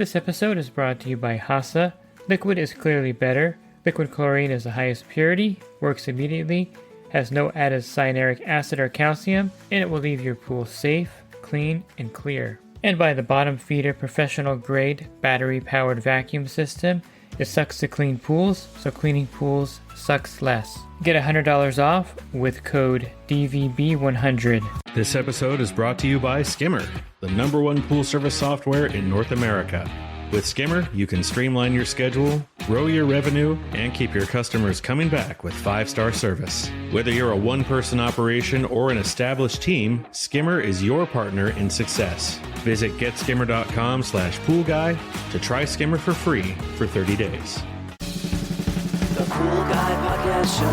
This episode is brought to you by HASA. Liquid is clearly better. Liquid chlorine is the highest purity, works immediately, has no added cyanuric acid or calcium, and it will leave your pool safe, clean, and clear. And by the Bottom Feeder professional grade battery powered vacuum system. It sucks to clean pools, so cleaning pools sucks less. Get $100 off with code DVB100. This episode is brought to you by Skimmer, the #1 pool service software in North America. With Skimmer, you can streamline your schedule, grow your revenue, and keep your customers coming back with 5-star service. Whether you're a one-person operation or an established team, Skimmer is your partner in success. Visit getskimmer.com/poolguy to try Skimmer for free for 30 days. The Pool Guy Podcast Show.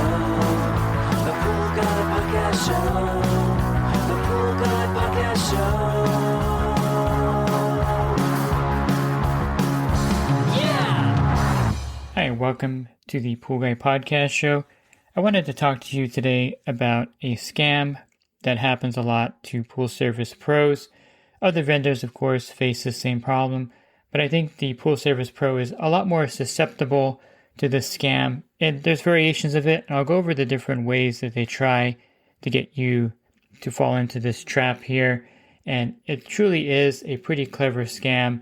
The Pool Guy Podcast Show. The Pool Guy Podcast Show. Hi, and welcome to the Pool Guy Podcast Show. I wanted to talk to you today about a scam that happens a lot to pool service pros. Other vendors, of course, face the same problem, but I think the pool service pro is a lot more susceptible to this scam, and there's variations of it, and I'll go over the different ways that they try to get you to fall into this trap here, and it truly is a pretty clever scam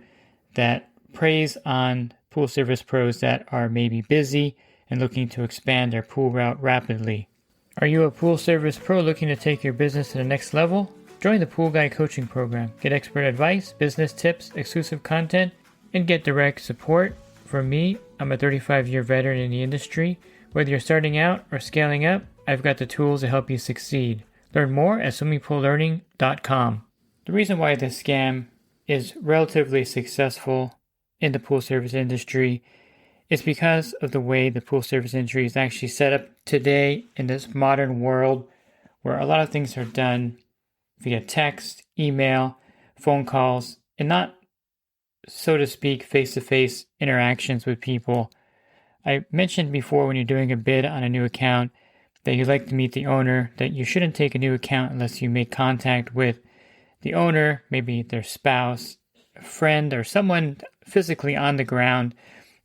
that preys on pool service pros that are maybe busy and looking to expand their pool route rapidly. Are you a pool service pro looking to take your business to the next level? Join the Pool Guy Coaching Program. Get expert advice, business tips, exclusive content, and get direct support from me. I'm a 35-year veteran in the industry. Whether you're starting out or scaling up, I've got the tools to help you succeed. Learn more at swimmingpoollearning.com. The reason why this scam is relatively successful in the pool service industry is because of the way the pool service industry is actually set up today in this modern world where a lot of things are done via text, email, phone calls, and not, so to speak, face-to-face interactions with people. I mentioned before when you're doing a bid on a new account that you'd like to meet the owner, that you shouldn't take a new account unless you make contact with the owner, maybe their spouse, a friend, or someone physically on the ground,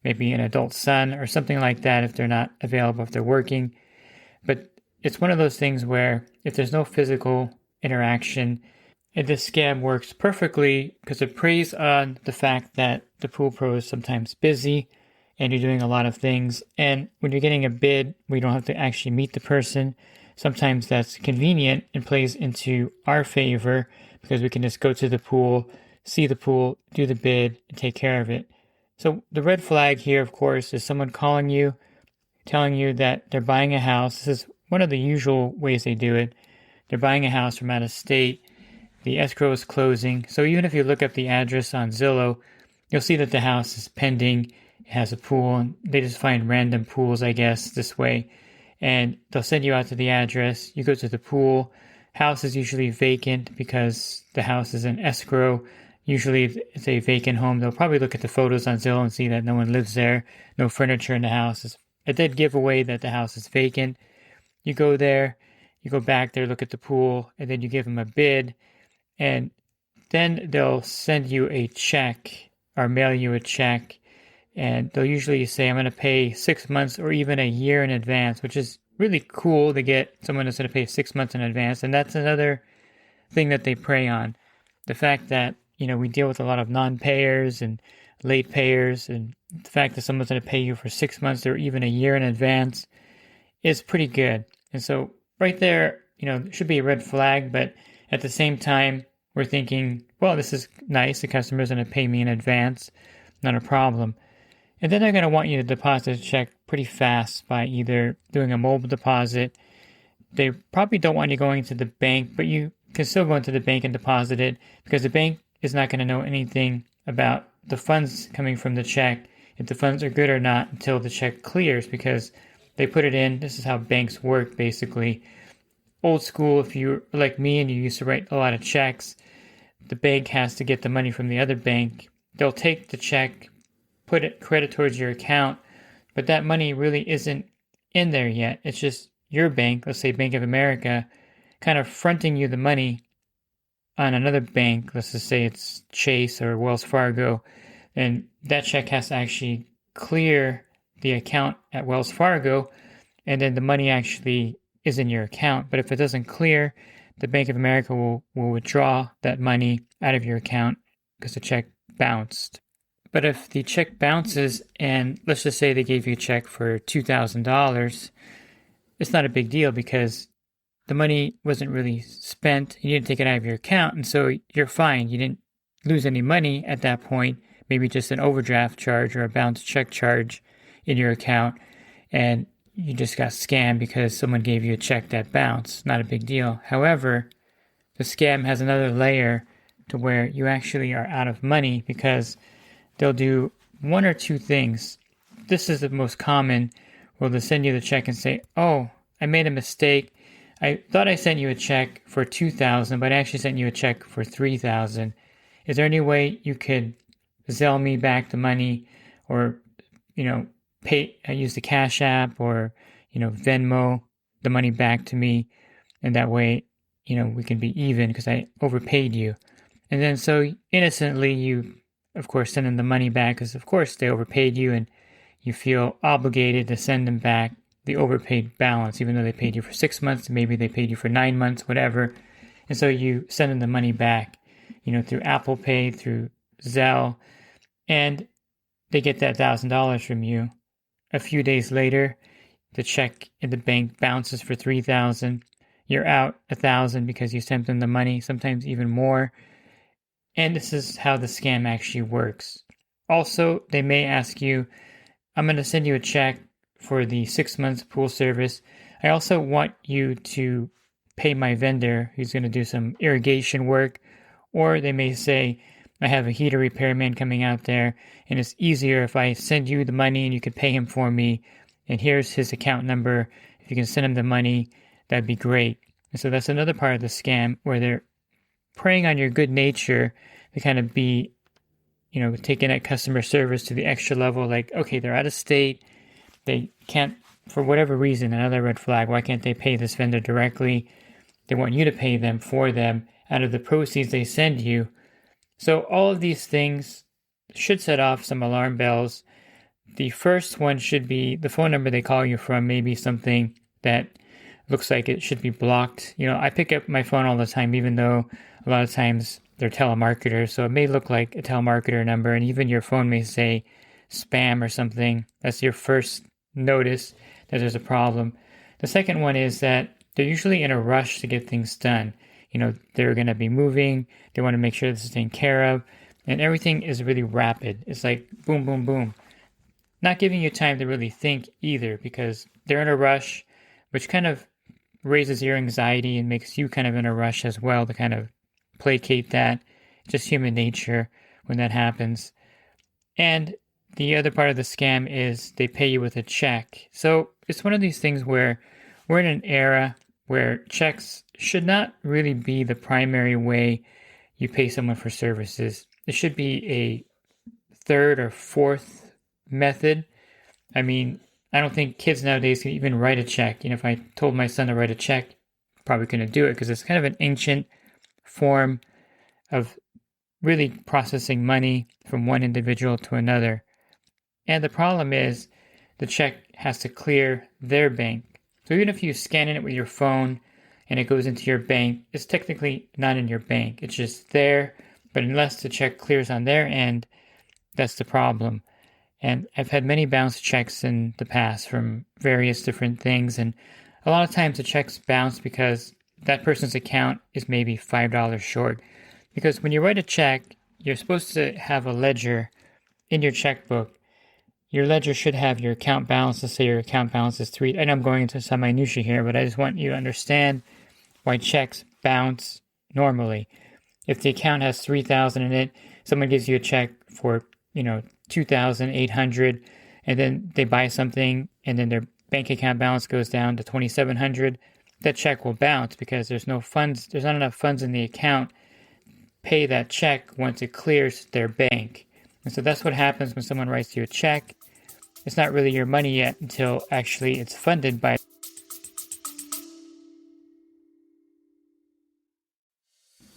maybe an adult son or something like that if they're not available, if they're working. But it's one of those things where if there's no physical interaction, and this scam works perfectly because it preys on the fact that the pool pro is sometimes busy and you're doing a lot of things. And when you're getting a bid, we don't have to actually meet the person. Sometimes that's convenient and plays into our favor because we can just go to the pool, see the pool, do the bid, and take care of it. So the red flag here, of course, is someone calling you, telling you that they're buying a house. This is one of the usual ways they do it. They're buying a house from out of state. The escrow is closing. So even if you look up the address on Zillow, you'll see that the house is pending. It has a pool. And they just find random pools, I guess, this way. And they'll send you out to the address. You go to the pool. House is usually vacant because the house is in escrow. Usually it's a vacant home. They'll probably look at the photos on Zillow and see that no one lives there. No furniture in the house. It's a dead giveaway that the house is vacant. You go there. You go back there, look at the pool, and then you give them a bid. And then they'll send you a check or mail you a check. And they'll usually say, I'm going to pay 6 months or even a year in advance, which is really cool to get someone that's going to pay 6 months in advance. And that's another thing that they prey on. The fact that, we deal with a lot of non-payers and late payers. And the fact that someone's going to pay you for 6 months or even a year in advance is pretty good. And so right there, it should be a red flag. But at the same time, we're thinking, well, this is nice. The customer's going to pay me in advance. Not a problem. And then they're going to want you to deposit a check pretty fast by either doing a mobile deposit. They probably don't want you going to the bank, but you can still go into the bank and deposit it because the bank is not going to know anything about the funds coming from the check, if the funds are good or not, until the check clears because they put it in. This is how banks work, basically. Old school, if you're like me and you used to write a lot of checks, the bank has to get the money from the other bank. They'll take the check, put it credit towards your account, but that money really isn't in there yet. It's just your bank, let's say Bank of America, kind of fronting you the money on another bank. Let's just say it's Chase or Wells Fargo. and that check has to actually clear the account at Wells Fargo, and then the money actually is in your account. But if it doesn't clear, the Bank of America will withdraw that money out of your account because the check bounced. But if the check bounces and let's just say they gave you a check for $2,000, it's not a big deal because the money wasn't really spent. You didn't take it out of your account, and so you're fine. You didn't lose any money at that point, maybe just an overdraft charge or a bounced check charge in your account, and you just got scammed because someone gave you a check that bounced. Not a big deal. However, the scam has another layer to where you actually are out of money because they'll do one or two things. This is the most common, where they'll send you the check and say, oh, I made a mistake. I thought I sent you a check for $2,000, but I actually sent you a check for $3,000. Is there any way you could Zelle me back the money or, pay, use the Cash App or, Venmo the money back to me? And that way, we can be even because I overpaid you. And then so innocently you, of course, send them the money back because, of course, they overpaid you and you feel obligated to send them back the overpaid balance, even though they paid you for 6 months, maybe they paid you for 9 months, whatever. And so you send them the money back, through Apple Pay, through Zelle, and they get that $1,000 from you. A few days later, the check in the bank bounces for $3,000. You're out $1,000 because you sent them the money, sometimes even more. And this is how the scam actually works. Also, they may ask you, I'm going to send you a check for the 6 months pool service. I also want you to pay my vendor who's going to do some irrigation work. Or they may say, I have a heater repairman coming out there, and it's easier if I send you the money and you can pay him for me. And here's his account number. If you can send him the money, that'd be great. And so that's another part of the scam where they're preying on your good nature to kind of be, taking that customer service to the extra level. Like, okay, they're out of state. They can't, for whatever reason, another red flag. Why can't they pay this vendor directly? They want you to pay them for them out of the proceeds they send you. So all of these things should set off some alarm bells. The first one should be the phone number they call you from, maybe something that looks like it should be blocked. I pick up my phone all the time, even though a lot of times they're telemarketers. So it may look like a telemarketer number, and even your phone may say spam or something. That's your first notice that there's a problem. The second one is that they're usually in a rush to get things done. They're going to be moving. They want to make sure this is taken care of. And everything is really rapid. It's like boom, boom, boom. Not giving you time to really think either because they're in a rush, which kind of raises your anxiety and makes you kind of in a rush as well to kind of placate that. Just human nature when that happens. And the other part of the scam is they pay you with a check. So it's one of these things where we're in an era where checks should not really be the primary way you pay someone for services. It should be a third or fourth method. I mean, I don't think kids nowadays can even write a check. If I told my son to write a check, probably couldn't do it because it's kind of an ancient form of really processing money from one individual to another. And the problem is the check has to clear their bank. So even if you scan it with your phone and it goes into your bank, it's technically not in your bank. It's just there, but unless the check clears on their end, that's the problem. And I've had many bounced checks in the past from various different things, and a lot of times the checks bounce because that person's account is maybe $5 short. Because when you write a check, you're supposed to have a ledger in your checkbook. Your ledger should have your account balance. Let's say your account balance is $3. I know I'm going into some minutia here, but I just want you to understand why checks bounce normally. If the account has $3,000 in it, someone gives you a check for, $2,800, and then they buy something, and then their bank account balance goes down to $2,700. That check will bounce because there's no funds. There's not enough funds in the account. Pay that check once it clears their bank. And so that's what happens when someone writes you a check. It's not really your money yet until actually it's funded by.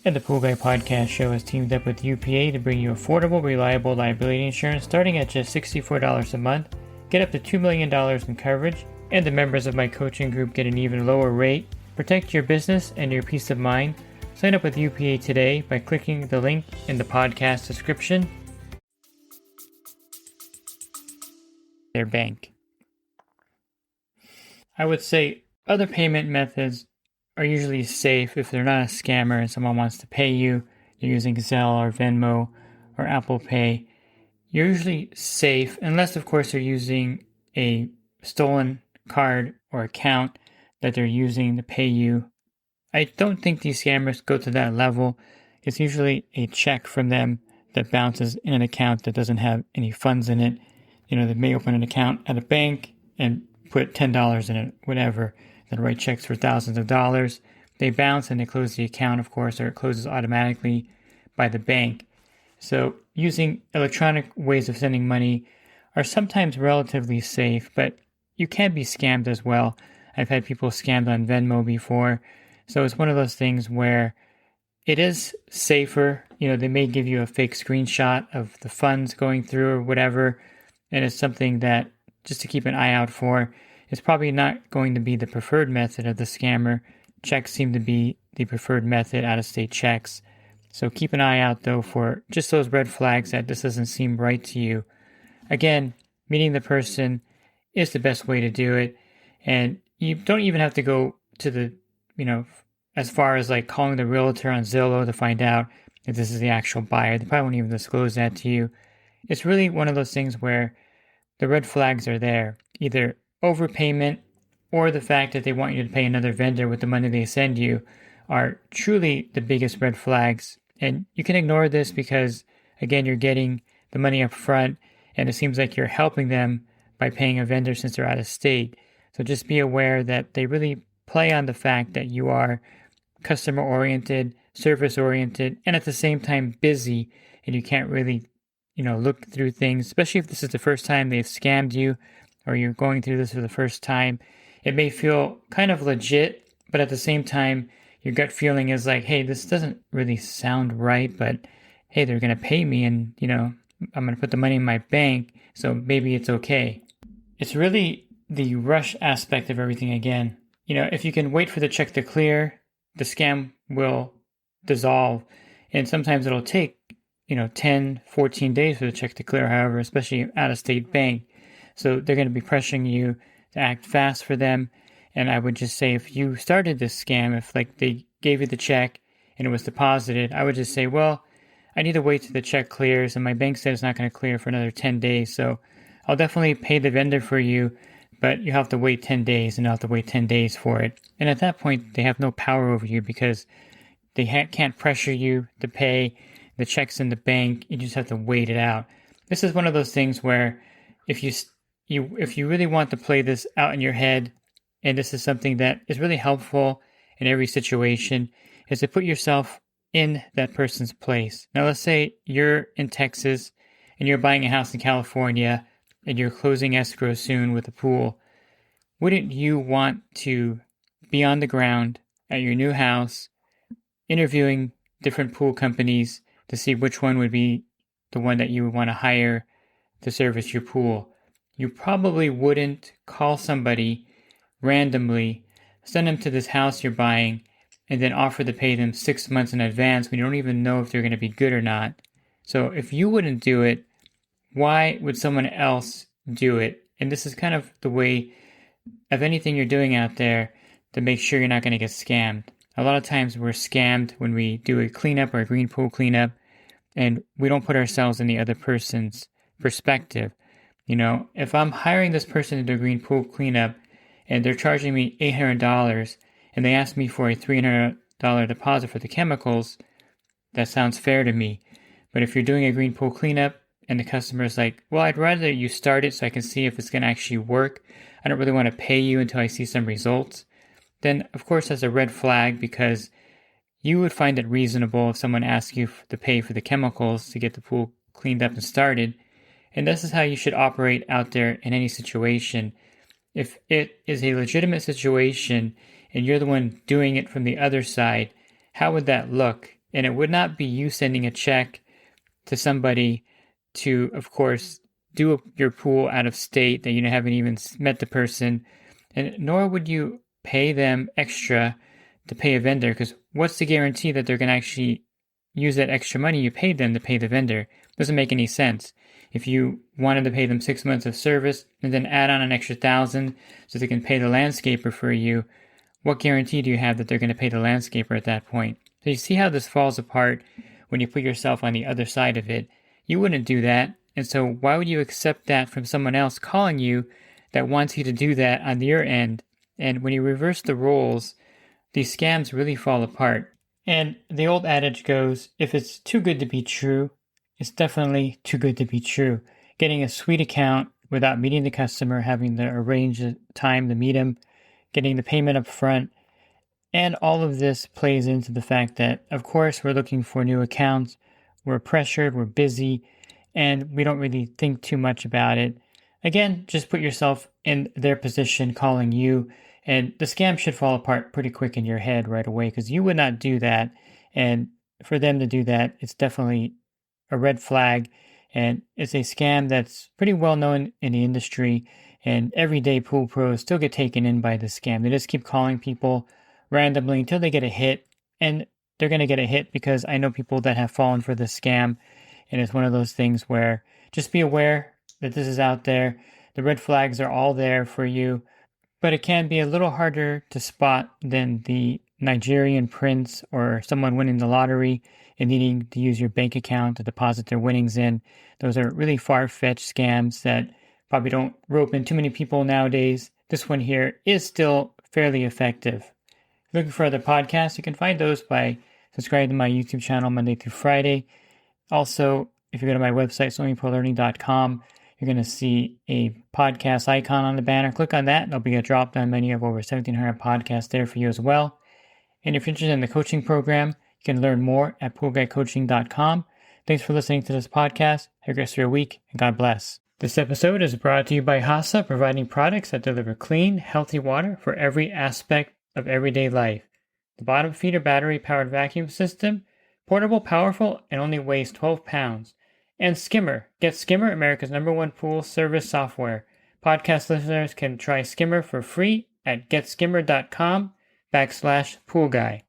And the Pool Guy Podcast Show has teamed up with UPA to bring you affordable, reliable liability insurance starting at just $64 a month. Get up to $2 million in coverage, and the members of my coaching group get an even lower rate. Protect your business and your peace of mind. Sign up with UPA today by clicking the link in the podcast description. Their bank. I would say other payment methods are usually safe if they're not a scammer and someone wants to pay you. You're using Zelle or Venmo or Apple Pay. You're usually safe unless, of course, they're using a stolen card or account that they're using to pay you. I don't think these scammers go to that level. It's usually a check from them that bounces in an account that doesn't have any funds in it. You know, they may open an account at a bank and put $10 in it, whatever. Then write checks for thousands of dollars. They bounce and they close the account, of course, or it closes automatically by the bank. So using electronic ways of sending money are sometimes relatively safe, but you can be scammed as well. I've had people scammed on Venmo before. So it's one of those things where it is safer. You know, they may give you a fake screenshot of the funds going through or whatever. And it's something that just to keep an eye out for. It's probably not going to be the preferred method of the scammer. Checks seem to be the preferred method, out-of-state checks. So keep an eye out, though, for just those red flags that this doesn't seem right to you. Again, meeting the person is the best way to do it. And you don't even have to go to the, as far as like calling the realtor on Zillow to find out if this is the actual buyer. They probably won't even disclose that to you. It's really one of those things where the red flags are there. Either overpayment or the fact that they want you to pay another vendor with the money they send you are truly the biggest red flags. And you can ignore this because, again, you're getting the money up front and it seems like you're helping them by paying a vendor since they're out of state. So just be aware that they really play on the fact that you are customer-oriented, service-oriented, and at the same time busy, and you can't really, look through things, especially if this is the first time they've scammed you or you're going through this for the first time. It may feel kind of legit, but at the same time, your gut feeling is like, hey, this doesn't really sound right, but hey, they're going to pay me and, I'm going to put the money in my bank, so maybe it's okay. It's really the rush aspect of everything again. If you can wait for the check to clear, the scam will dissolve. And sometimes it'll take, 10, 14 days for the check to clear, however, especially out-of-state bank. So they're going to be pressuring you to act fast for them. And I would just say if you started this scam, if like they gave you the check and it was deposited, I would just say, well, I need to wait till the check clears and my bank said it's not going to clear for another 10 days. So I'll definitely pay the vendor for you, but you have to wait 10 days and I'll have to wait 10 days for it. And at that point, they have no power over you because they can't pressure you to pay. The check's in the bank. You just have to wait it out. This is one of those things where if you really want to play this out in your head, and this is something that is really helpful in every situation, is to put yourself in that person's place. Now, let's say you're in Texas and you're buying a house in California and you're closing escrow soon with a pool. Wouldn't you want to be on the ground at your new house, interviewing different pool companies to see which one would be the one that you would want to hire to service your pool? You probably wouldn't call somebody randomly, send them to this house you're buying, and then offer to pay them 6 months in advance when you don't even know if they're going to be good or not. So if you wouldn't do it, why would someone else do it? And this is kind of the way of anything you're doing out there to make sure you're not going to get scammed. A lot of times we're scammed when we do a cleanup or a green pool cleanup, and we don't put ourselves in the other person's perspective. If I'm hiring this person to do a green pool cleanup and they're charging me $800 and they ask me for a $300 deposit for the chemicals, that sounds fair to me. But if you're doing a green pool cleanup and the customer's like, well, I'd rather you start it so I can see if it's going to actually work. I don't really want to pay you until I see some results. Then, of course, that's a red flag because you would find it reasonable if someone asks you to pay for the chemicals to get the pool cleaned up and started. And this is how you should operate out there in any situation. If it is a legitimate situation and you're the one doing it from the other side, how would that look? And it would not be you sending a check to somebody to, of course, do your pool out of state that you haven't even met the person, and nor would you pay them extra to pay a vendor, because what's the guarantee that they're going to actually use that extra money you paid them to pay the vendor? Doesn't make any sense. If you wanted to pay them 6 months of service and then add on an extra $1,000 so they can pay the landscaper for you, what guarantee do you have that they're going to pay the landscaper at that point? So you see how this falls apart when you put yourself on the other side of it. You wouldn't do that, and so why would you accept that from someone else calling you that wants you to do that on your end? And when you reverse the roles, these scams really fall apart. And the old adage goes, if it's too good to be true, it's definitely too good to be true. Getting a sweet account without meeting the customer, having to arrange a time to meet him, getting the payment up front, and all of this plays into the fact that, of course, we're looking for new accounts, we're pressured, we're busy, and we don't really think too much about it. Again, just put yourself in their position calling you, and the scam should fall apart pretty quick in your head right away, because you would not do that. And for them to do that, it's definitely a red flag. And it's a scam that's pretty well known in the industry. And everyday pool pros still get taken in by the scam. They just keep calling people randomly until they get a hit. And they're going to get a hit because I know people that have fallen for this scam. And it's one of those things where just be aware that this is out there. The red flags are all there for you. But it can be a little harder to spot than the Nigerian prince or someone winning the lottery and needing to use your bank account to deposit their winnings in. Those are really far-fetched scams that probably don't rope in too many people nowadays. This one here is still fairly effective. If you're looking for other podcasts, you can find those by subscribing to my YouTube channel Monday through Friday. Also, if you go to my website, swimmingpoollearning.com, you're going to see a podcast icon on the banner. Click on that. There'll be a drop-down menu of over 1,700 podcasts there for you as well. And if you're interested in the coaching program, you can learn more at poolguycoaching.com. Thanks for listening to this podcast. Have a great rest of your week, and God bless. This episode is brought to you by HASA, providing products that deliver clean, healthy water for every aspect of everyday life. The bottom feeder battery-powered vacuum system, portable, powerful, and only weighs 12 pounds. And Skimmer. Get Skimmer, America's #1 pool service software. Podcast listeners can try Skimmer for free at getskimmer.com/poolguy.